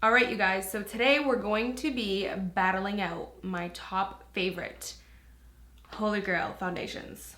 All right, you guys, so today we're going to be battling out my top favorite Holy Grail foundations.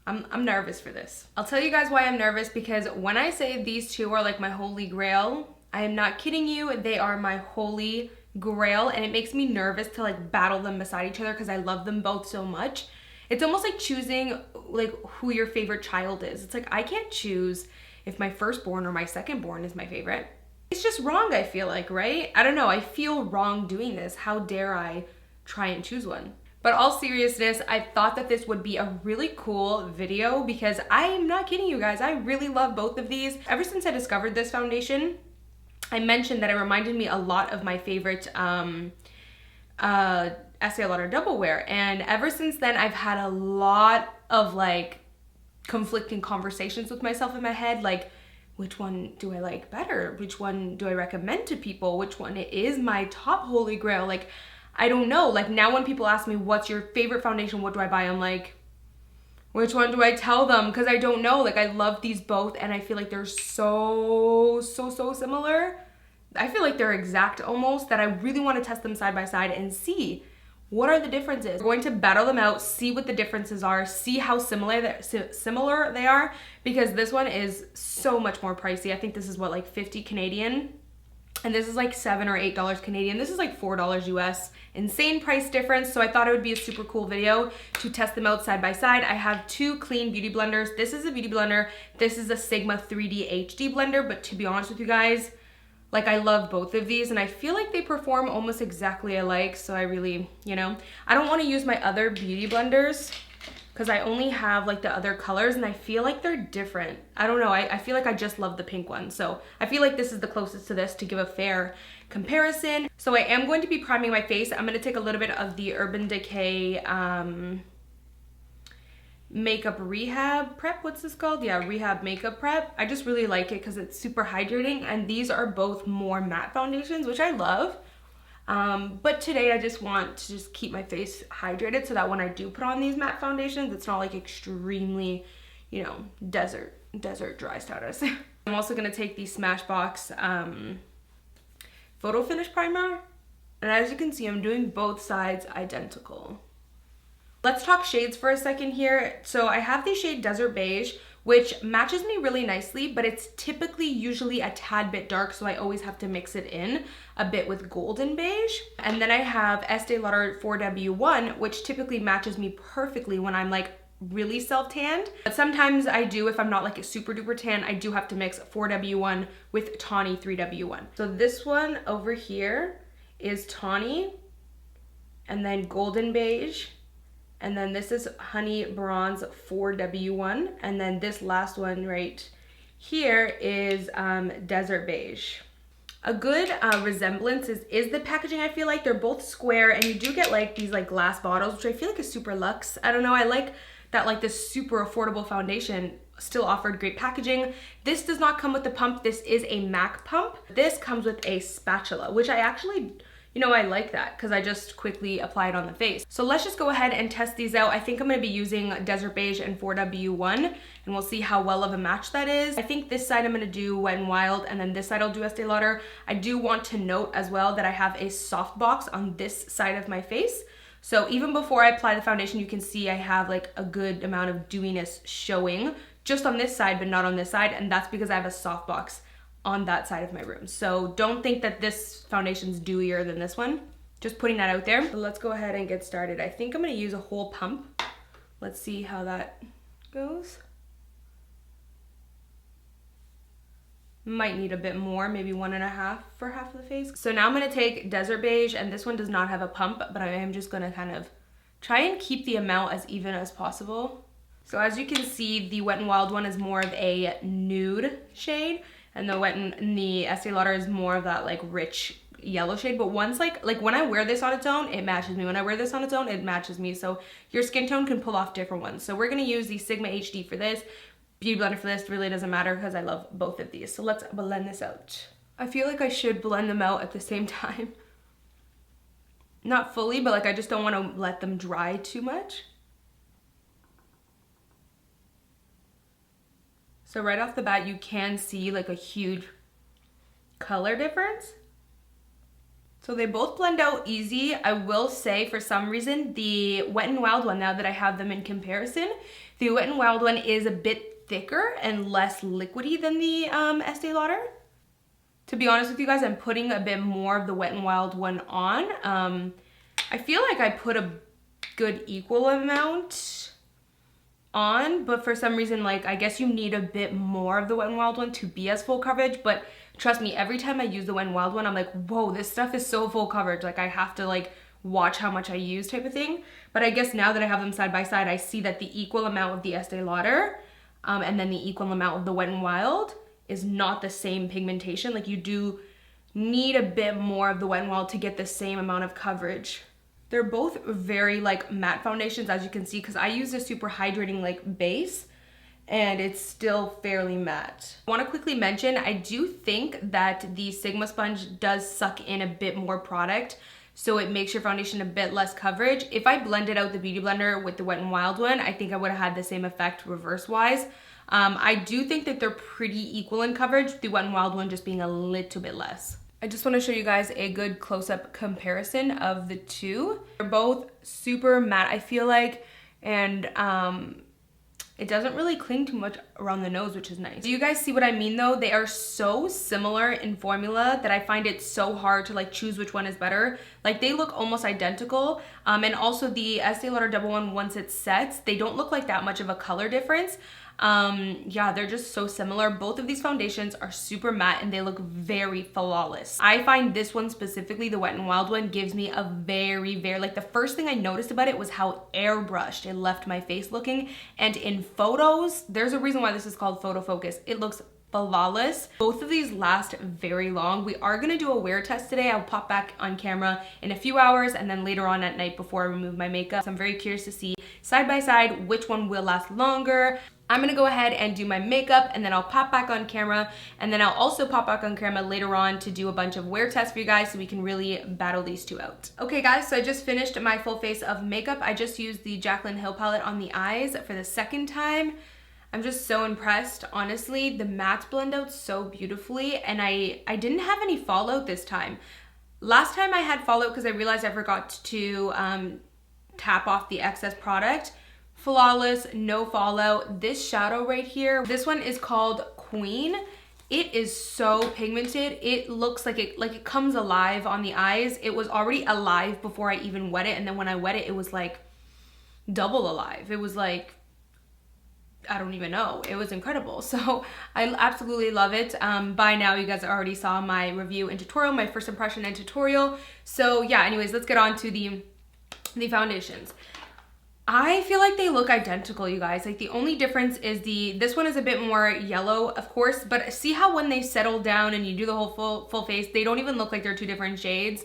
I'm nervous for this. I'll tell you guys why I'm nervous, because when I say these two are like my Holy Grail, I am not kidding you. They are my Holy Grail, and it makes me nervous to like battle them beside each other because I love them both so much. It's almost like choosing like who your favorite child is. It's like I can't choose if my firstborn or my secondborn is my favorite. It's just wrong, I feel like, right? I don't know, I feel wrong doing this. How dare I try and choose one? But all seriousness, I thought that this would be a really cool video because I'm not kidding you guys, I really love both of these. Ever since I discovered this foundation, I mentioned that it reminded me a lot of my favorite Estee Lauder Double Wear. And ever since then, I've had a lot of like conflicting conversations with myself in my head, like, which one do I like better? Which one do I recommend to people? Which one is my top Holy Grail? Like, I don't know. Like, now when people ask me, what's your favorite foundation? What do I buy? I'm like, which one do I tell them? Because I don't know. Like, I love these both, and I feel like they're so similar. I feel like they're exact almost, that I really want to test them side by side and see what are the differences. We're going to battle them out, see what the differences are, see how similar they are, because this one is so much more pricey. I think this is what, like 50 Canadian, and this is like $7 or $8 Canadian. This is like $4 US. Insane price difference. So I thought it would be a super cool video to test them out side by side. I have two clean beauty blenders. This is a beauty blender. This is a Sigma 3D HD blender, but to be honest with you guys, like, I love both of these, and I feel like they perform almost exactly alike, so I really, you know, I don't want to use my other beauty blenders because I only have like the other colors, and I feel like they're different. I don't know, I feel like I just love the pink one, so I feel like this is the closest to this to give a fair comparison. So I am going to be priming my face. I'm going to take a little bit of the Urban Decay makeup rehab prep. What's this called? Yeah, rehab makeup prep. I just really like it because it's super hydrating, and these are both more matte foundations, which I love. But today I just want to just keep my face hydrated so that when I do put on these matte foundations, it's not like extremely, you know, desert dry status. I'm also gonna take the Smashbox photo finish primer, and as you can see, I'm doing both sides identical. Let's talk shades for a second here. So I have the shade Desert Beige, which matches me really nicely, but it's typically usually a tad bit dark, so I always have to mix it in a bit with Golden Beige. And then I have Estee Lauder 4W1, which typically matches me perfectly when I'm like really self-tanned. But sometimes I do, if I'm not like a super duper tan, I do have to mix 4W1 with Tawny 3W1. So this one over here is Tawny, and then Golden Beige, and then this is Honey Bronze 4W1. And then this last one right here is Desert Beige. A good resemblance is the packaging. I feel like they're both square, and you do get like these like glass bottles, which I feel like is super luxe. I don't know, I like that like this super affordable foundation still offered great packaging. This does not come with the pump. This is a MAC pump. This comes with a spatula, which I actually, you know, I like that because I just quickly apply it on the face. So let's just go ahead and test these out. I think I'm gonna be using Desert Beige and 4W1, and we'll see how well of a match that is. I think this side I'm gonna do Wet n Wild, and then this side I'll do Estee Lauder. I do want to note as well that I have a soft box on this side of my face. So even before I apply the foundation, you can see I have like a good amount of dewiness showing just on this side, but not on this side, and that's because I have a soft box on that side of my room. So don't think that this foundation's dewier than this one. Just putting that out there. So let's go ahead and get started. I think I'm gonna use a whole pump. Let's see how that goes. Might need a bit more, maybe 1.5 for half of the face. So now I'm gonna take Desert Beige, and this one does not have a pump, but I am just gonna kind of try and keep the amount as even as possible. So as you can see, the Wet n Wild one is more of a nude shade, and the Estee Lauder is more of that like rich yellow shade. But once like when I wear this on its own, it matches me. When I wear this on its own, it matches me. So your skin tone can pull off different ones. So we're gonna use the Sigma HD for this, Beauty Blender for this. Really doesn't matter because I love both of these. So let's blend this out. I feel like I should blend them out at the same time. Not fully, but like I just don't want to let them dry too much. So right off the bat, you can see like a huge color difference. So they both blend out easy. I will say for some reason, the Wet n Wild one, now that I have them in comparison, the Wet n Wild one is a bit thicker and less liquidy than the Estee Lauder. To be honest with you guys, I'm putting a bit more of the Wet n Wild one on. I feel like I put a good equal amount on, but for some reason, like, I guess you need a bit more of the Wet n Wild one to be as full coverage. But trust me, every time I use the Wet n Wild one, I'm like, whoa, this stuff is so full coverage. Like, I have to like watch how much I use type of thing. But I guess now that I have them side by side, I see that the equal amount of the Estee Lauder and then the equal amount of the Wet n Wild is not the same pigmentation. Like, you do need a bit more of the Wet n Wild to get the same amount of coverage. They're both very like matte foundations, as you can see, because I use a super hydrating like base and it's still fairly matte. I want to quickly mention, I do think that the Sigma sponge does suck in a bit more product, so it makes your foundation a bit less coverage. If I blended out the Beauty Blender with the Wet n Wild one, I think I would have had the same effect reverse wise. I do think that they're pretty equal in coverage, the Wet n Wild one just being a little bit less. I just want to show you guys a good close-up comparison of the two. They're both super matte, I feel like, and it doesn't really cling too much around the nose, which is nice. Do you guys see what I mean though? They are so similar in formula that I find it so hard to like choose which one is better. Like, they look almost identical. And also the Estee Lauder Double One, once it sets, they don't look like that much of a color difference. Yeah, they're just so similar. Both of these foundations are super matte and they look very flawless. I find this one specifically, the Wet n Wild one, gives me a very, like, the first thing I noticed about it was how airbrushed it left my face looking. And in photos, there's a reason why this is called photo focus. It looks flawless. Both of these last very long. We are gonna do a wear test today. I'll pop back on camera in a few hours and then later on at night before I remove my makeup. So I'm very curious to see side by side which one will last longer. I'm gonna go ahead and do my makeup and then I'll pop back on camera, and then I'll also pop back on camera later on to do a bunch of wear tests for you guys so we can really battle these two out. Okay guys, so I just finished my full face of makeup. I just used the Jaclyn Hill palette on the eyes for the second time. I'm just so impressed. Honestly, the mattes blend out so beautifully, and I didn't have any fallout this time. Last time I had fallout because I realized I forgot to tap off the excess product. Flawless, no fallout. This shadow right here, this one is called Queen. It is so pigmented. It looks like it comes alive on the eyes. It was already alive before I even wet it, and then when I wet it, it was like double alive. It was like, I don't even know. It was incredible. So I absolutely love it. By now, you guys already saw my review and tutorial, my first impression and tutorial. So yeah, anyways, let's get on to the foundations. I feel like they look identical, you guys. Like, the only difference is this one is a bit more yellow, of course, but see how when they settle down and you do the whole full face, they don't even look like they're two different shades.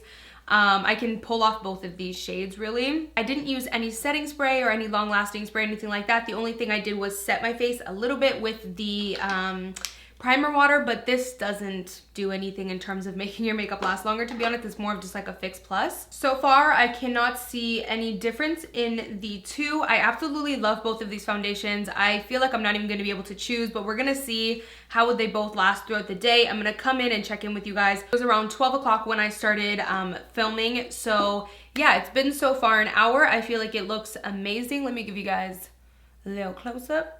I can pull off both of these shades, really. I didn't use any setting spray or any long-lasting spray, anything like that. The only thing I did was set my face a little bit with the primer water, but this doesn't do anything in terms of making your makeup last longer. To be honest, it's more of just like a fix plus. So far, I cannot see any difference in the two. I absolutely love both of these foundations. I feel like I'm not even gonna be able to choose, but we're gonna see how would they both last throughout the day. I'm gonna come in and check in with you guys. It was around 12 o'clock when I started filming. So yeah, it's been so far an hour. I feel like it looks amazing. Let me give you guys a little close up.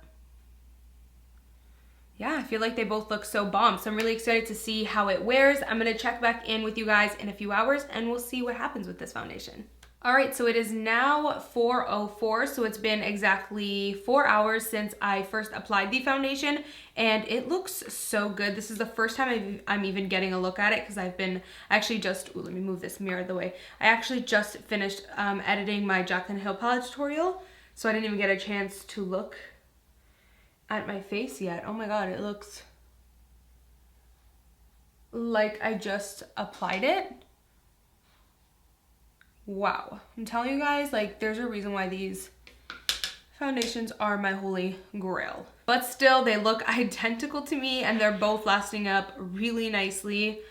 Yeah, I feel like they both look so bomb. So I'm really excited to see how it wears. I'm gonna check back in with you guys in a few hours and we'll see what happens with this foundation. All right, so it is now 4:04, so it's been exactly 4 hours since I first applied the foundation, and it looks so good. This is the first time I'm even getting a look at it because I've been actually just, let me move this mirror out of the way. I actually just finished editing my Jaclyn Hill palette tutorial, so I didn't even get a chance to look at my face yet. Oh my god, it looks like I just applied it. Wow, I'm telling you guys, like, there's a reason why these foundations are my holy grail. But still, they look identical to me and they're both lasting up really nicely.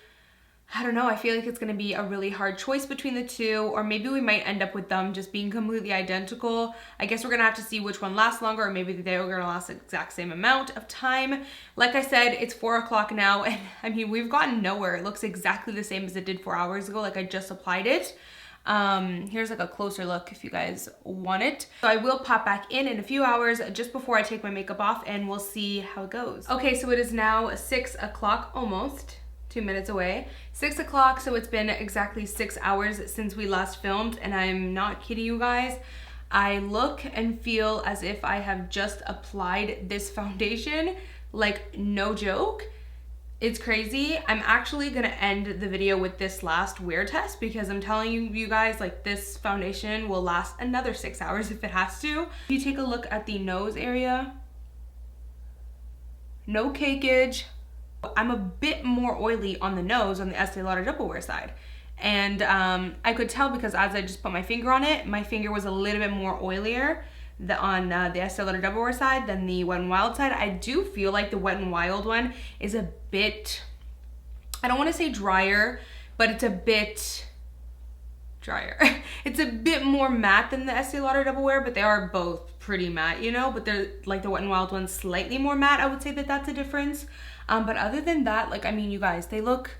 I don't know, I feel like it's gonna be a really hard choice between the two, or maybe we might end up with them just being completely identical. I guess we're gonna have to see which one lasts longer, or maybe they are gonna last the exact same amount of time. Like I said, it's 4 o'clock now, and I mean, we've gotten nowhere. It looks exactly the same as it did 4 hours ago, like I just applied it. Here's like a closer look if you guys want it. So I will pop back in a few hours just before I take my makeup off, and we'll see how it goes. Okay, so it is now 6 o'clock almost. 2 minutes away. 6 o'clock, so it's been exactly 6 hours since we last filmed, and I'm not kidding you guys. I look and feel as if I have just applied this foundation, like no joke. It's crazy. I'm actually gonna end the video with this last wear test because I'm telling you guys, like, this foundation will last another 6 hours if it has to. If you take a look at the nose area, no cakeage. I'm a bit more oily on the nose on the Estee Lauder Double Wear side. And I could tell because as I just put my finger on it, my finger was a little bit more oilier on the Estee Lauder Double Wear side than the Wet n Wild side. I do feel like the Wet n Wild one is a bit, I don't want to say drier, but it's a bit drier. It's a bit more matte than the Estee Lauder Double Wear, but they are both pretty matte, you know, but they're like the Wet n Wild one's slightly more matte. I would say that that's a difference. But other than that, like, I mean, you guys, they look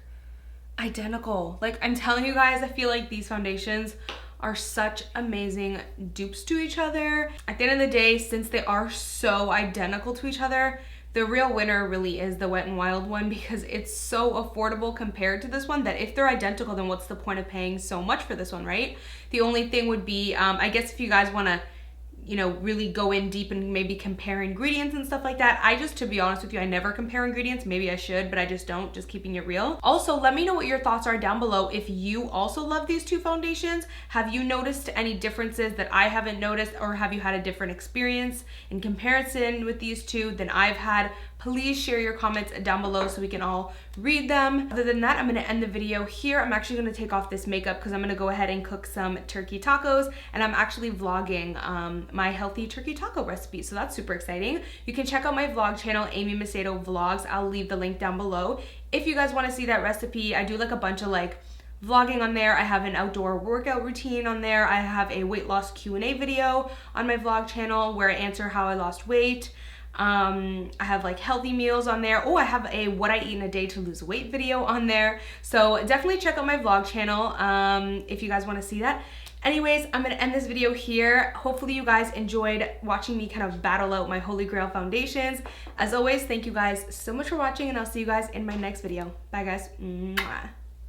identical. Like, I'm telling you guys, I feel like these foundations are such amazing dupes to each other. At the end of the day, since they are so identical to each other, the real winner really is the Wet n Wild one because it's so affordable compared to this one that if they're identical, then what's the point of paying so much for this one, right? The only thing would be, I guess if you guys want to, you know, really go in deep and maybe compare ingredients and stuff like that. I just, to be honest with you, I never compare ingredients. Maybe I should, but I just don't, just keeping it real. Also, let me know what your thoughts are down below. If you also love these two foundations, have you noticed any differences that I haven't noticed, or have you had a different experience in comparison with these two than I've had? Please share your comments down below so we can all read them. Other than that, I'm gonna end the video here. I'm actually gonna take off this makeup because I'm gonna go ahead and cook some turkey tacos, and I'm actually vlogging my healthy turkey taco recipe, so that's super exciting. You can check out my vlog channel, Amy Macedo Vlogs. I'll leave the link down below. If you guys wanna see that recipe, I do like a bunch of like vlogging on there. I have an outdoor workout routine on there. I have a weight loss Q&A video on my vlog channel where I answer how I lost weight. I have like healthy meals on there. Oh, I have a what I eat in a day to lose weight video on there. So definitely check out my vlog channel if you guys want to see that. Anyways, I'm gonna end this video here. Hopefully you guys enjoyed watching me kind of battle out my Holy Grail foundations. As always, thank you guys so much for watching, and I'll see you guys in my next video. Bye guys. Mwah.